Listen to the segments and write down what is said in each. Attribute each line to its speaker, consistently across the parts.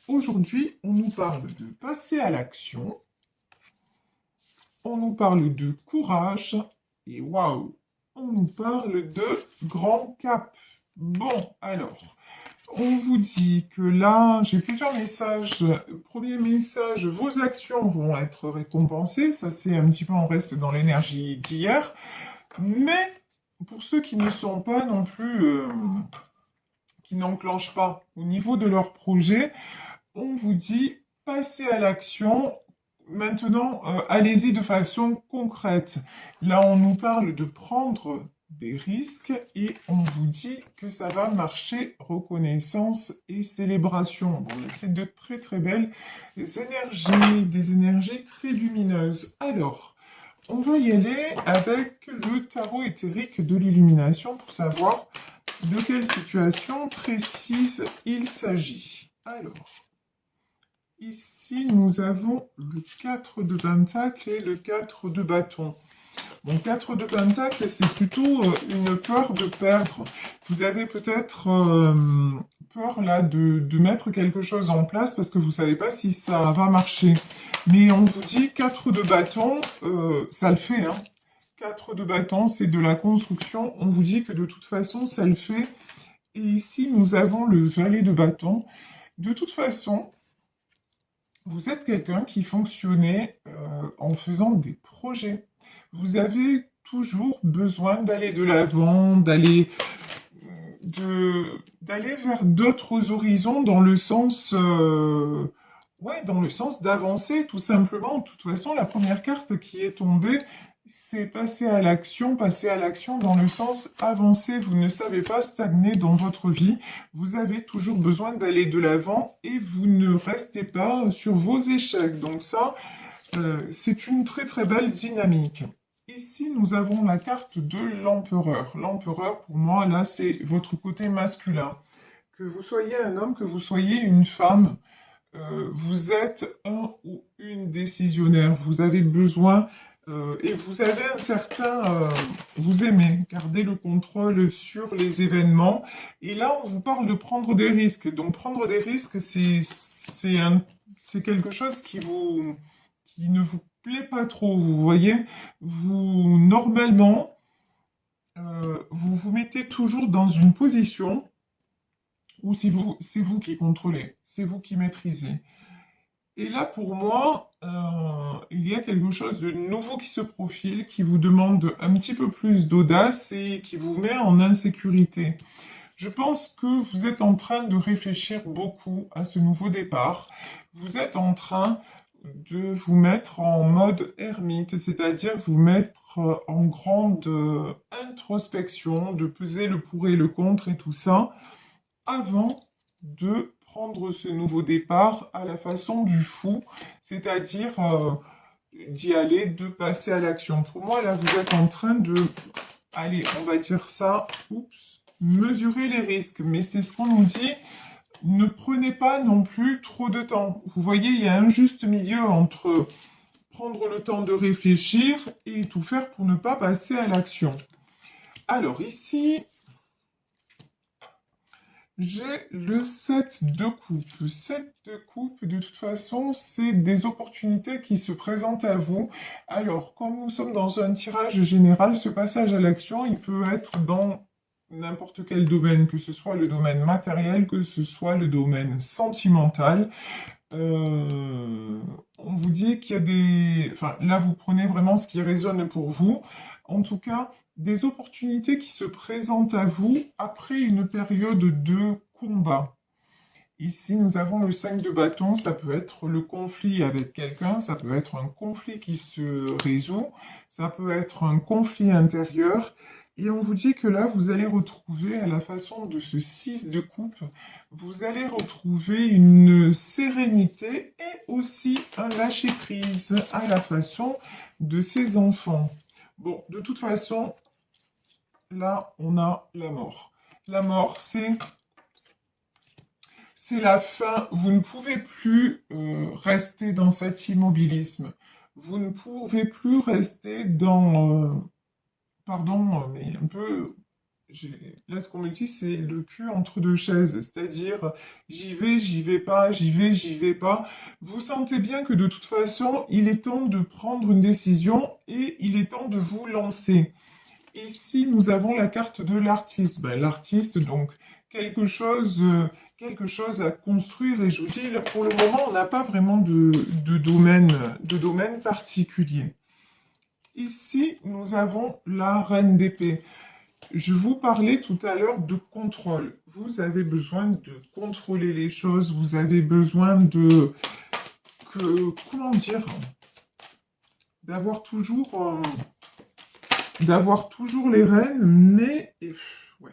Speaker 1: Aujourd'hui, on nous parle de passer à l'action, on nous parle de courage et waouh, on nous parle de grand cap. Bon, alors, on vous dit que là, j'ai plusieurs messages. Premier message, vos actions vont être récompensées. Ça, c'est un petit peu, on reste dans l'énergie d'hier. Mais pour ceux qui ne sont pas non plus, qui n'enclenchent pas au niveau de leur projet, on vous dit passez à l'action. Maintenant, allez-y de façon concrète. Là, on nous parle de prendre des risques et on vous dit que ça va marcher, reconnaissance et célébration. Bon, c'est de très très belles énergies, des énergies très lumineuses. Alors, on va y aller avec le tarot éthérique de l'illumination pour savoir de quelle situation précise il s'agit. Alors, ici, nous avons le 4 de pentacle et le 4 de bâton. Bon, 4 de pentacle, c'est plutôt une peur de perdre. Vous avez peut-être peur là de mettre quelque chose en place parce que vous ne savez pas si ça va marcher. Mais on vous dit 4 de bâton, ça le fait, hein. 4 de bâton, c'est de la construction. On vous dit que de toute façon, ça le fait. Et ici, nous avons le valet de bâton. De toute façon, vous êtes quelqu'un qui fonctionnait en faisant des projets. Vous avez toujours besoin d'aller de l'avant, d'aller vers d'autres horizons dans le sens, ouais, dans le sens d'avancer tout simplement. De toute façon, la première carte qui est tombée, c'est passer à l'action dans le sens avancer. Vous ne savez pas stagner dans votre vie. Vous avez toujours besoin d'aller de l'avant et vous ne restez pas sur vos échecs. Donc ça, c'est une très très belle dynamique. Ici, nous avons la carte de l'empereur. L'empereur, pour moi, là, c'est votre côté masculin. Que vous soyez un homme, que vous soyez une femme, vous êtes un ou une décisionnaire. Vous avez besoin et vous avez un certain... vous aimez garder le contrôle sur les événements. Et là, on vous parle de prendre des risques. Donc, prendre des risques, c'est quelque chose qui ne vous plaît pas trop. Vous voyez, vous, normalement, vous vous mettez toujours dans une position où c'est vous qui contrôlez, c'est vous qui maîtrisez. Et là, pour moi, il y a quelque chose de nouveau qui se profile, qui vous demande un petit peu plus d'audace et qui vous met en insécurité. Je pense que vous êtes en train de réfléchir beaucoup à ce nouveau départ. Vous êtes en train de vous mettre en mode ermite, c'est-à-dire vous mettre en grande introspection, de peser le pour et le contre et tout ça, avant de prendre ce nouveau départ à la façon du fou, c'est-à-dire d'y aller, de passer à l'action. Pour moi, là, vous êtes en train de, allez, on va dire ça, oups, mesurer les risques. Mais c'est ce qu'on nous dit, ne prenez pas non plus trop de temps. Vous voyez, il y a un juste milieu entre prendre le temps de réfléchir et tout faire pour ne pas passer à l'action. Alors ici, j'ai le 7 de coupe. Le 7 de coupe, de toute façon, c'est des opportunités qui se présentent à vous. Alors, comme nous sommes dans un tirage général, ce passage à l'action, il peut être dans n'importe quel domaine, que ce soit le domaine matériel, que ce soit le domaine sentimental. On vous dit qu'il y a des... Enfin, là, vous prenez vraiment ce qui résonne pour vous. En tout cas, des opportunités qui se présentent à vous après une période de combat. Ici, nous avons le 5 de bâton, ça peut être le conflit avec quelqu'un, ça peut être un conflit qui se résout, ça peut être un conflit intérieur. Et on vous dit que là, vous allez retrouver, à la façon de ce 6 de coupe, vous allez retrouver une sérénité et aussi un lâcher-prise à la façon de ces enfants. Bon, de toute façon, là, on a la mort. La mort, c'est la fin. Vous ne pouvez plus rester dans cet immobilisme. Vous ne pouvez plus rester dans, pardon, mais un peu Là, ce qu'on me dit, c'est le cul entre deux chaises, c'est-à-dire j'y vais pas, j'y vais pas. Vous sentez bien que de toute façon, il est temps de prendre une décision et il est temps de vous lancer. Ici, nous avons la carte de l'artiste. Ben, l'artiste, donc, quelque chose, euh, quelque chose à construire. Et je vous dis, là, pour le moment, on n'a pas vraiment de domaine particulier. Ici, nous avons la reine d'épée. Je vous parlais tout à l'heure de contrôle. Vous avez besoin de contrôler les choses. Vous avez besoin comment dire, d'avoir toujours, d'avoir toujours les rênes, mais ouais.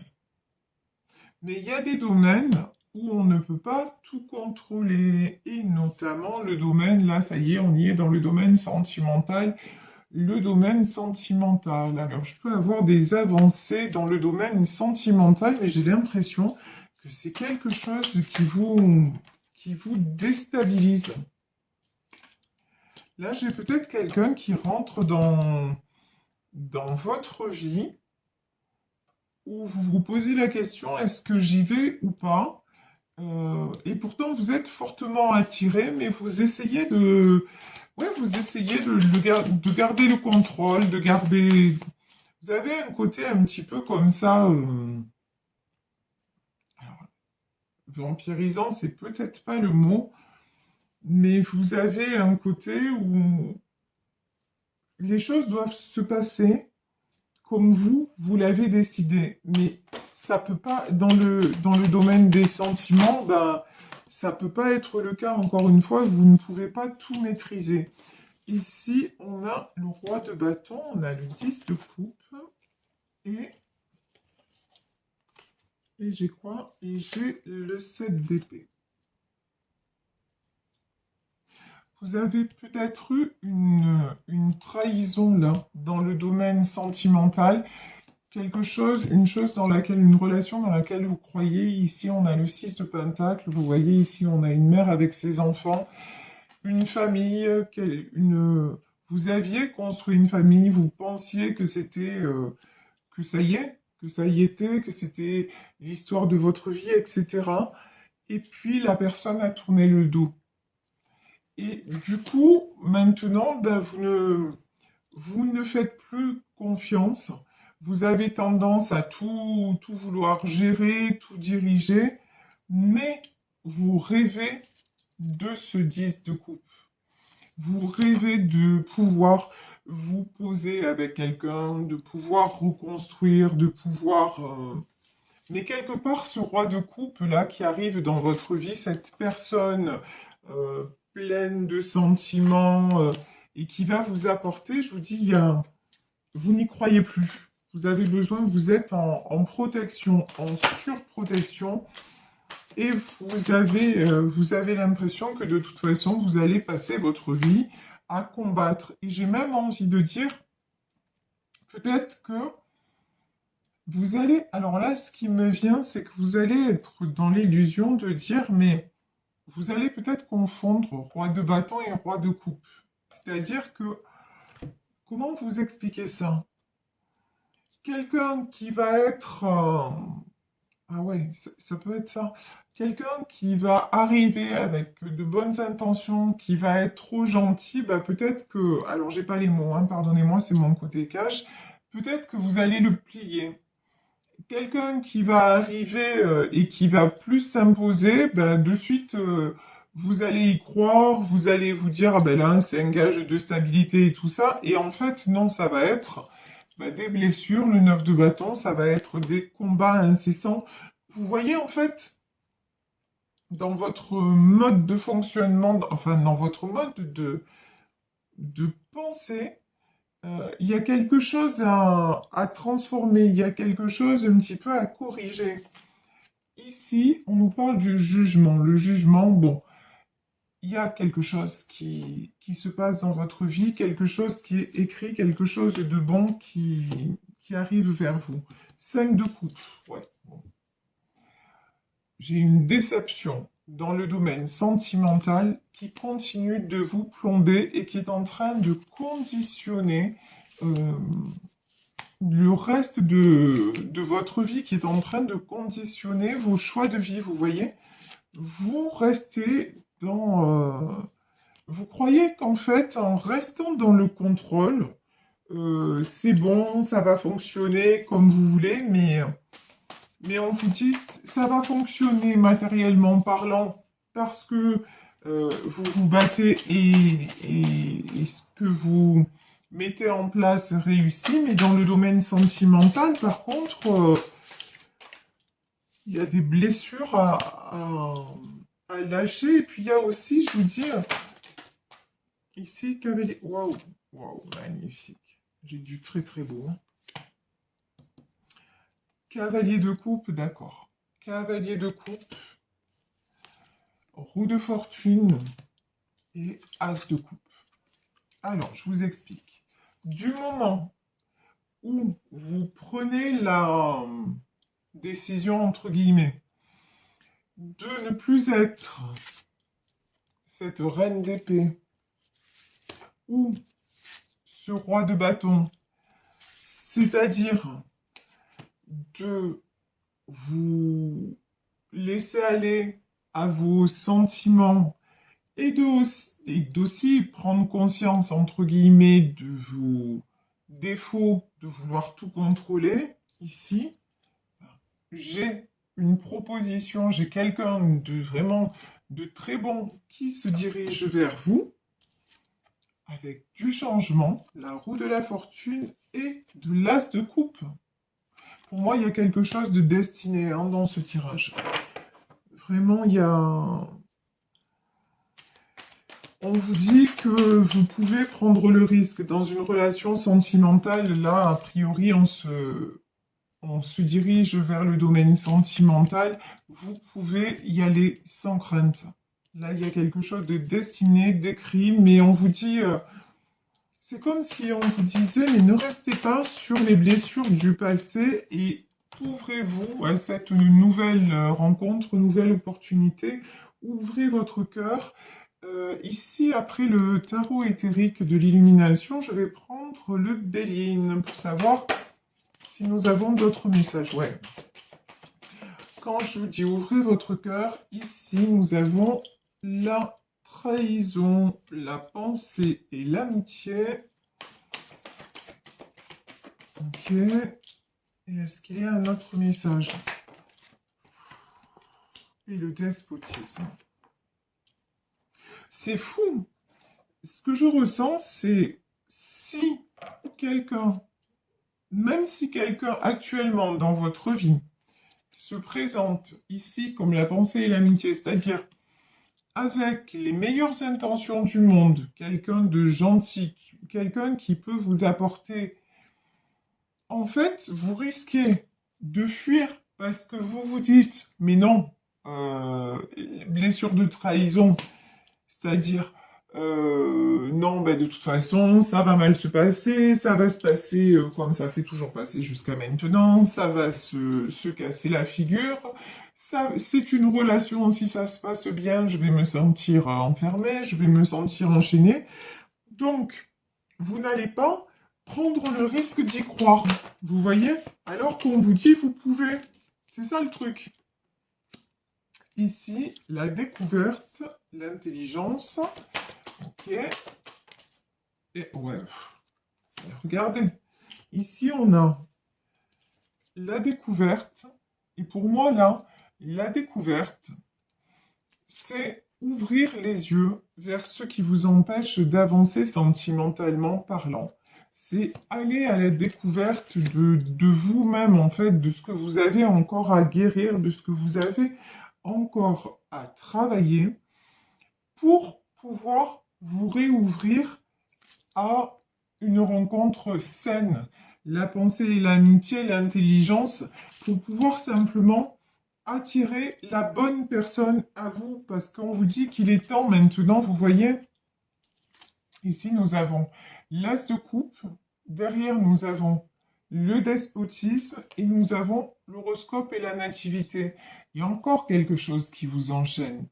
Speaker 1: Mais il y a des domaines où on ne peut pas tout contrôler, et notamment le domaine, là, ça y est, on y est dans le domaine sentimental. Le domaine sentimental. Alors, je peux avoir des avancées dans le domaine sentimental, mais j'ai l'impression que c'est quelque chose qui vous déstabilise. Là, j'ai peut-être quelqu'un qui rentre dans votre vie où vous vous posez la question, est-ce que j'y vais ou pas? Et pourtant, vous êtes fortement attiré, mais vous essayez ouais, vous essayez de garder le contrôle, de garder. Vous avez un côté un petit peu comme ça. Alors, vampirisant, c'est peut-être pas le mot, mais vous avez un côté où les choses doivent se passer comme vous l'avez décidé. Mais ça peut pas, dans le domaine des sentiments, ben, ça peut pas être le cas. Encore une fois, vous ne pouvez pas tout maîtriser. Ici, on a le roi de bâton, on a le 10 de coupe, et, et j'ai quoi? Et j'ai le 7 d'épée. Vous avez peut-être eu une trahison là, dans le domaine sentimental, quelque chose, une relation dans laquelle vous croyez. Ici, on a le 6 de Pentacle, vous voyez, ici, on a une mère avec ses enfants, une famille, vous aviez construit une famille, vous pensiez que c'était, que ça y était, que c'était l'histoire de votre vie, etc. Et puis, la personne a tourné le dos. Et du coup, maintenant, ben, vous ne faites plus confiance. Vous avez tendance à tout vouloir gérer, tout diriger, mais vous rêvez de ce 10 de coupe. Vous rêvez de pouvoir vous poser avec quelqu'un, de pouvoir reconstruire, de pouvoir... Mais quelque part, ce roi de coupe là qui arrive dans votre vie, cette personne euh, pleine de sentiments et qui va vous apporter, je vous dis, vous n'y croyez plus. Vous avez besoin, vous êtes en protection, en surprotection, et vous avez l'impression que de toute façon, vous allez passer votre vie à combattre. Et j'ai même envie de dire, peut-être que vous allez, alors là, ce qui me vient, c'est que vous allez être dans l'illusion de dire, mais vous allez peut-être confondre roi de bâton et roi de coupe. C'est-à-dire que, comment vous expliquer ça? Quelqu'un qui va être, ah ouais, ça peut être ça. Quelqu'un qui va arriver avec de bonnes intentions, qui va être trop gentil, bah peut-être que, alors j'ai pas les mots, hein, pardonnez-moi, c'est mon côté cash, peut-être que vous allez le plier. Quelqu'un qui va arriver et qui va plus s'imposer, ben, de suite, vous allez y croire, vous allez vous dire, ah ben là, c'est un gage de stabilité et tout ça. Et en fait, non, ça va être ben, des blessures, le 9 de bâton, ça va être des combats incessants. Vous voyez, en fait, dans votre mode de fonctionnement, enfin, dans votre mode de pensée, il y a quelque chose à transformer, il y a quelque chose un petit peu à corriger. Ici, on nous parle du jugement. Le jugement, bon, il y a quelque chose qui se passe dans votre vie, quelque chose qui est écrit, quelque chose de bon qui arrive vers vous. 5 de coupe, ouais. Bon. J'ai une déception dans le domaine sentimental qui continue de vous plomber et qui est en train de conditionner euh, le reste de votre vie qui est en train de conditionner vos choix de vie, vous voyez? Vous restez vous croyez qu'en fait, en restant dans le contrôle, c'est bon, ça va fonctionner comme vous voulez, mais on vous dit, ça va fonctionner matériellement parlant parce que vous vous battez et ce que vous mettez en place réussit, mais dans le domaine sentimental, par contre, il y a des blessures à lâcher. Et puis il y a aussi, je vous dis, ici, cavalier. Waouh, waouh, magnifique. J'ai du très très beau, hein. Cavalier de coupe, d'accord. Cavalier de coupe, roue de fortune et as de coupe. Alors, je vous explique. Du moment où vous prenez la décision, entre guillemets, de ne plus être cette reine d'épée ou ce roi de bâton, c'est-à-dire de vous laisser aller à vos sentiments et d'aussi prendre conscience, entre guillemets, de vos défauts, de vouloir tout contrôler, ici, j'ai une proposition, j'ai quelqu'un de vraiment de très bon qui se dirige vers vous avec du changement, la roue de la fortune et de l'as de coupe. Pour moi, il y a quelque chose de destiné, hein, dans ce tirage. Vraiment, il y a... On vous dit que vous pouvez prendre le risque dans une relation sentimentale. Là, a priori, on se dirige vers le domaine sentimental. Vous pouvez y aller sans crainte. Là, il y a quelque chose de destiné, d'écrit, mais on vous dit... c'est comme si on vous disait, mais ne restez pas sur les blessures du passé et ouvrez-vous à cette nouvelle rencontre, nouvelle opportunité. Ouvrez votre cœur. Ici, après le tarot éthérique de l'illumination, je vais prendre le Béline pour savoir si nous avons d'autres messages. Ouais. Quand je vous dis ouvrez votre cœur, ici, nous avons la trahison, la pensée et l'amitié. Ok. Et est-ce qu'il y a un autre message? Et le despotisme. C'est fou. Ce que je ressens, c'est si quelqu'un, même si quelqu'un actuellement dans votre vie se présente ici comme la pensée et l'amitié, c'est-à-dire avec les meilleures intentions du monde, quelqu'un de gentil, quelqu'un qui peut vous apporter, en fait, vous risquez de fuir parce que vous vous dites, mais non, blessure de trahison, c'est-à-dire, non, ben de toute façon, ça va mal se passer, ça va se passer comme ça s'est toujours passé jusqu'à maintenant, ça va se casser la figure. Ça, c'est une relation, si ça se passe bien, je vais me sentir enfermé, je vais me sentir enchaîné. Donc, vous n'allez pas prendre le risque d'y croire, vous voyez? Alors qu'on vous dit, vous pouvez. C'est ça le truc. Ici, la découverte, l'intelligence. Ok. Et ouais. Regardez. Ici, on a la découverte. Et pour moi, là, la découverte, c'est ouvrir les yeux vers ce qui vous empêche d'avancer sentimentalement parlant. C'est aller à la découverte de vous-même, en fait, de ce que vous avez encore à guérir, de ce que vous avez encore à travailler pour pouvoir vous réouvrir à une rencontre saine. La pensée et l'amitié, l'intelligence, pour pouvoir simplement attirer la bonne personne à vous, parce qu'on vous dit qu'il est temps maintenant, vous voyez, ici nous avons l'as de coupe, derrière nous avons le despotisme et nous avons l'horoscope et la nativité. Il y a encore quelque chose qui vous enchaîne.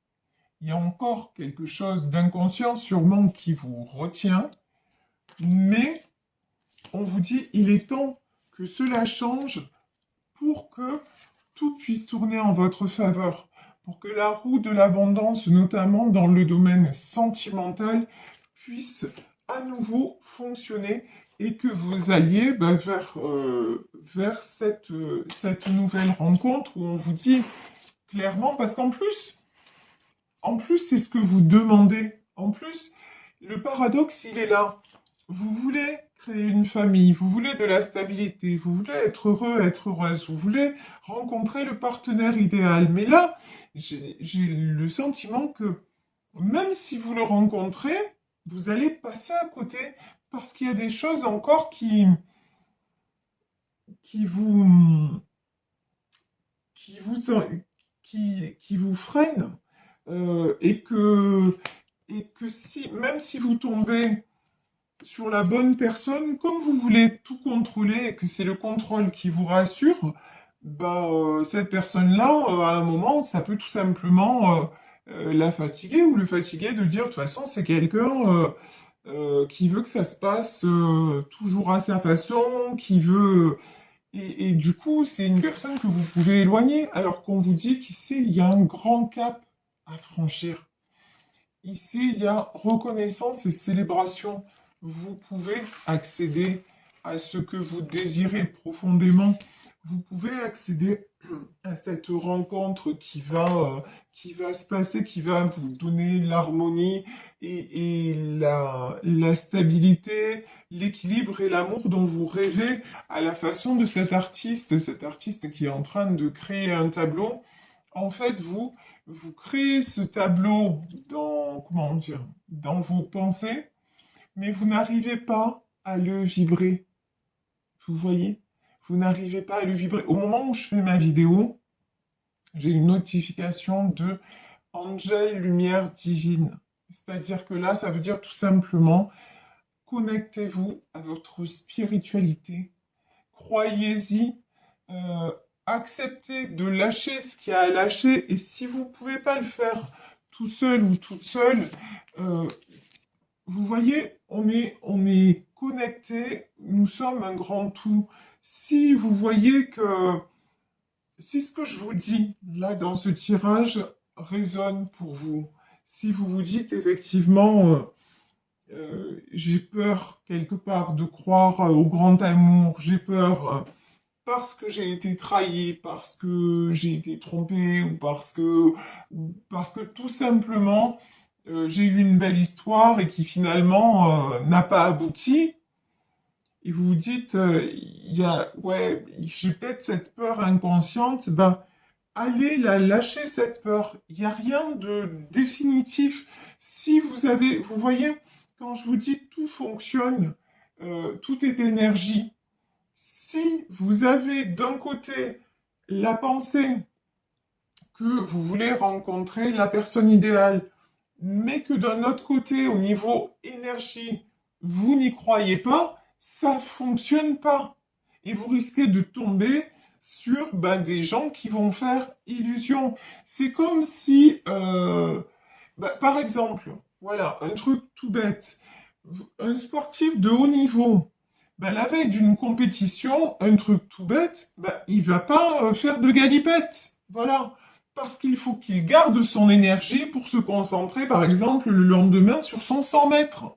Speaker 1: Il y a encore quelque chose d'inconscient sûrement qui vous retient, mais on vous dit il est temps que cela change pour que tout puisse tourner en votre faveur, pour que la roue de l'abondance, notamment dans le domaine sentimental, puisse à nouveau fonctionner et que vous alliez vers cette nouvelle rencontre où on vous dit clairement, parce qu'en plus, c'est ce que vous demandez. En plus, le paradoxe, il est là. Vous voulez créer une famille, vous voulez de la stabilité, vous voulez être heureux, être heureuse, vous voulez rencontrer le partenaire idéal. Mais là, j'ai le sentiment que même si vous le rencontrez, vous allez passer à côté parce qu'il y a des choses encore qui vous, qui vous, qui vous freinent et que si, même si vous tombez sur la bonne personne, comme vous voulez tout contrôler et que c'est le contrôle qui vous rassure, cette personne-là, à un moment, ça peut tout simplement la fatiguer ou le fatiguer de dire de toute façon c'est quelqu'un qui veut que ça se passe toujours à sa façon, qui veut... Et du coup, c'est une personne que vous pouvez éloigner, alors qu'on vous dit qu'ici, il y a un grand cap à franchir. Ici, il y a reconnaissance et célébration. Vous pouvez accéder à ce que vous désirez profondément. Vous pouvez accéder à cette rencontre qui va se passer, qui va vous donner l'harmonie et la stabilité, l'équilibre et l'amour dont vous rêvez à la façon de cet artiste qui est en train de créer un tableau. En fait, vous créez ce tableau comment dire, dans vos pensées, mais vous n'arrivez pas à le vibrer. Vous voyez? Vous n'arrivez pas à le vibrer. Au moment où je fais ma vidéo, j'ai une notification de Angel Lumière Divine. C'est-à-dire que là, ça veut dire tout simplement, connectez-vous à votre spiritualité. Croyez-y. Acceptez de lâcher ce qu'il y a à lâcher. Et si vous ne pouvez pas le faire tout seul ou toute seule, vous voyez, on est connectés, nous sommes un grand tout. Si vous voyez que si ce que je vous dis là dans ce tirage résonne pour vous, si vous vous dites effectivement j'ai peur quelque part de croire au grand amour, j'ai peur parce que j'ai été trahi, parce que j'ai été trompé ou parce que tout simplement j'ai eu une belle histoire et qui finalement n'a pas abouti. Et vous vous dites, ouais, j'ai peut-être cette peur inconsciente, allez la lâcher cette peur. Il n'y a rien de définitif. Si vous voyez, quand je vous dis tout fonctionne, tout est énergie. Si vous avez d'un côté la pensée que vous voulez rencontrer la personne idéale, mais que d'un autre côté, au niveau énergie, vous n'y croyez pas, ça fonctionne pas. Et vous risquez de tomber sur des gens qui vont faire illusion. C'est comme si, par exemple, voilà, un truc tout bête, un sportif de haut niveau, la veille d'une compétition, un truc tout bête, il va pas faire de galipette. Voilà. Parce qu'il faut qu'il garde son énergie pour se concentrer, par exemple, le lendemain sur son 100 mètres.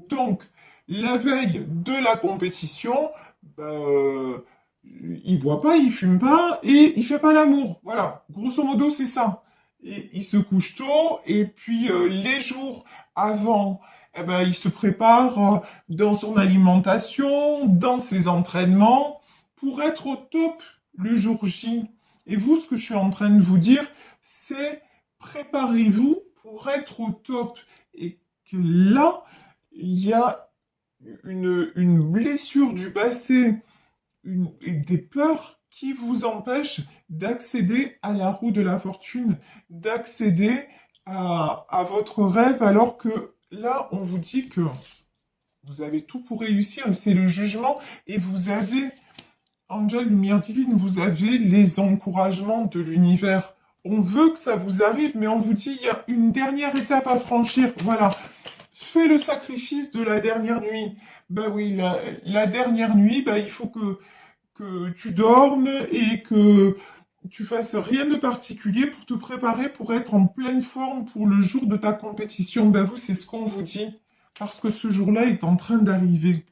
Speaker 1: Donc, la veille de la compétition, il boit pas, il fume pas et il fait pas l'amour. Voilà, grosso modo, c'est ça. Et il se couche tôt et puis les jours avant, il se prépare dans son alimentation, dans ses entraînements pour être au top le jour J. Et vous, ce que je suis en train de vous dire, c'est préparez-vous pour être au top. Et que là, il y a une blessure du passé, des peurs qui vous empêchent d'accéder à la roue de la fortune, d'accéder à votre rêve, alors que là, on vous dit que vous avez tout pour réussir, c'est le jugement, et vous avez... Angel Lumière Divine, vous avez les encouragements de l'univers. On veut que ça vous arrive, mais on vous dit il y a une dernière étape à franchir. Voilà. fais le sacrifice de la dernière nuit. Ben oui, la dernière nuit, ben il faut que tu dormes et que tu fasses rien de particulier pour te préparer pour être en pleine forme pour le jour de ta compétition. Ben vous, c'est ce qu'on vous dit, parce que ce jour-là est en train d'arriver.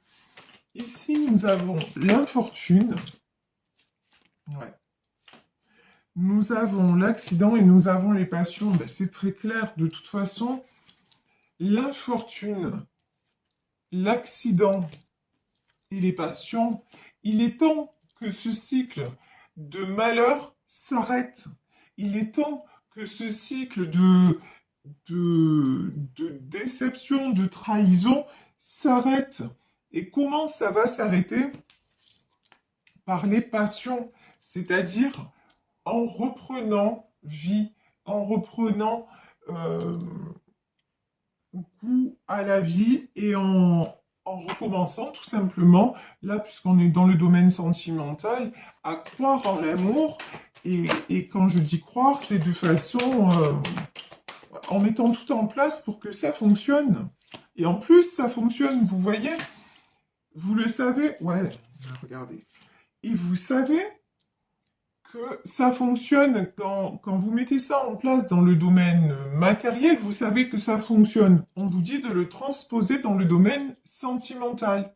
Speaker 1: Ici, nous avons l'infortune. Ouais. Nous avons l'accident et nous avons les passions. Ben, c'est très clair. De toute façon, l'infortune, l'accident et les passions, il est temps que ce cycle de malheur s'arrête. Il est temps que ce cycle de déception, de trahison s'arrête. Et comment ça va s'arrêter? Par les passions, c'est-à-dire en reprenant vie, en reprenant euh, goût à la vie et en recommençant tout simplement, là puisqu'on est dans le domaine sentimental, à croire en l'amour. Et quand je dis croire, c'est de façon en mettant tout en place pour que ça fonctionne. Et en plus, ça fonctionne, vous voyez, vous le savez, ouais, regardez. Et vous savez que ça fonctionne quand vous mettez ça en place dans le domaine matériel, vous savez que ça fonctionne. On vous dit de le transposer dans le domaine sentimental.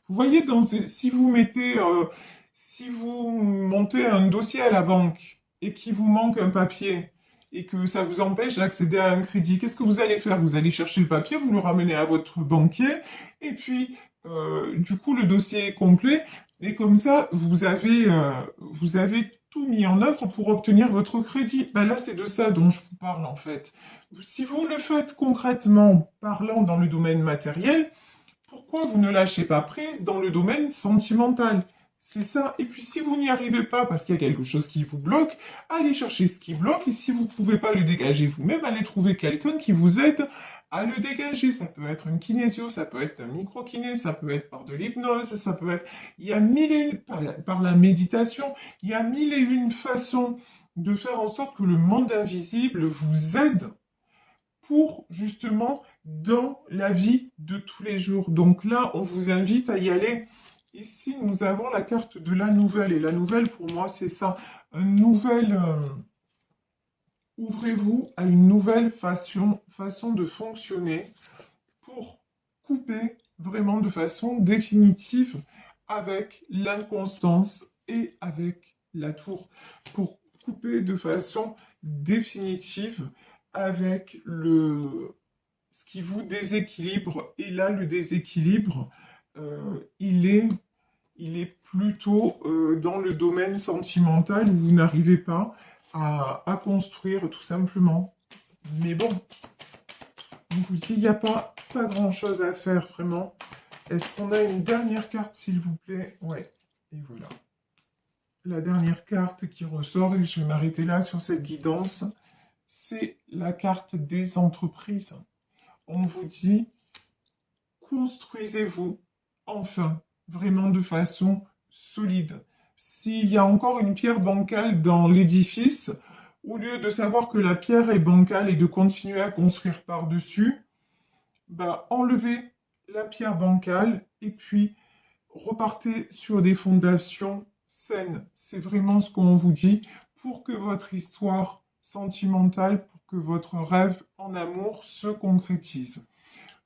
Speaker 1: Vous voyez, si vous mettez, si vous montez un dossier à la banque et qu'il vous manque un papier et que ça vous empêche d'accéder à un crédit, qu'est-ce que vous allez faire? Vous allez chercher le papier, vous le ramenez à votre banquier et puis, du coup, le dossier est complet et comme ça, vous avez tout mis en œuvre pour obtenir votre crédit. Ben là, c'est de ça dont je vous parle en fait. Si vous le faites concrètement, parlant dans le domaine matériel, pourquoi vous ne lâchez pas prise dans le domaine sentimental? C'est ça. Et puis si vous n'y arrivez pas parce qu'il y a quelque chose qui vous bloque, allez chercher ce qui bloque et si vous ne pouvez pas le dégager vous-même, allez trouver quelqu'un qui vous aide à le dégager. Ça peut être une kinésio, ça peut être un micro-kiné, ça peut être par de l'hypnose, ça peut être... Il y a mille et une... par la méditation, il y a mille et une façons de faire en sorte que le monde invisible vous aide pour justement dans la vie de tous les jours. Donc là, on vous invite à y aller. Ici, nous avons la carte de la nouvelle. Et la nouvelle, pour moi, c'est ça. Une nouvelle... ouvrez-vous à une nouvelle façon de fonctionner pour couper vraiment de façon définitive avec l'inconstance et avec la tour. Pour couper de façon définitive avec ce qui vous déséquilibre. Et là, le déséquilibre, il est plutôt dans le domaine sentimental où vous n'arrivez pas à construire tout simplement. Mais bon, je vous dis, il n'y a pas grand-chose à faire vraiment. Est-ce qu'on a une dernière carte, s'il vous plaît? Ouais, et voilà. La dernière carte qui ressort, et je vais m'arrêter là sur cette guidance, c'est la carte des entreprises. On vous dit, construisez-vous enfin, vraiment de façon solide. S'il y a encore une pierre bancale dans l'édifice, au lieu de savoir que la pierre est bancale et de continuer à construire par-dessus, bah, enlevez la pierre bancale et puis repartez sur des fondations saines. C'est vraiment ce qu'on vous dit pour que votre histoire sentimentale, pour que votre rêve en amour se concrétise.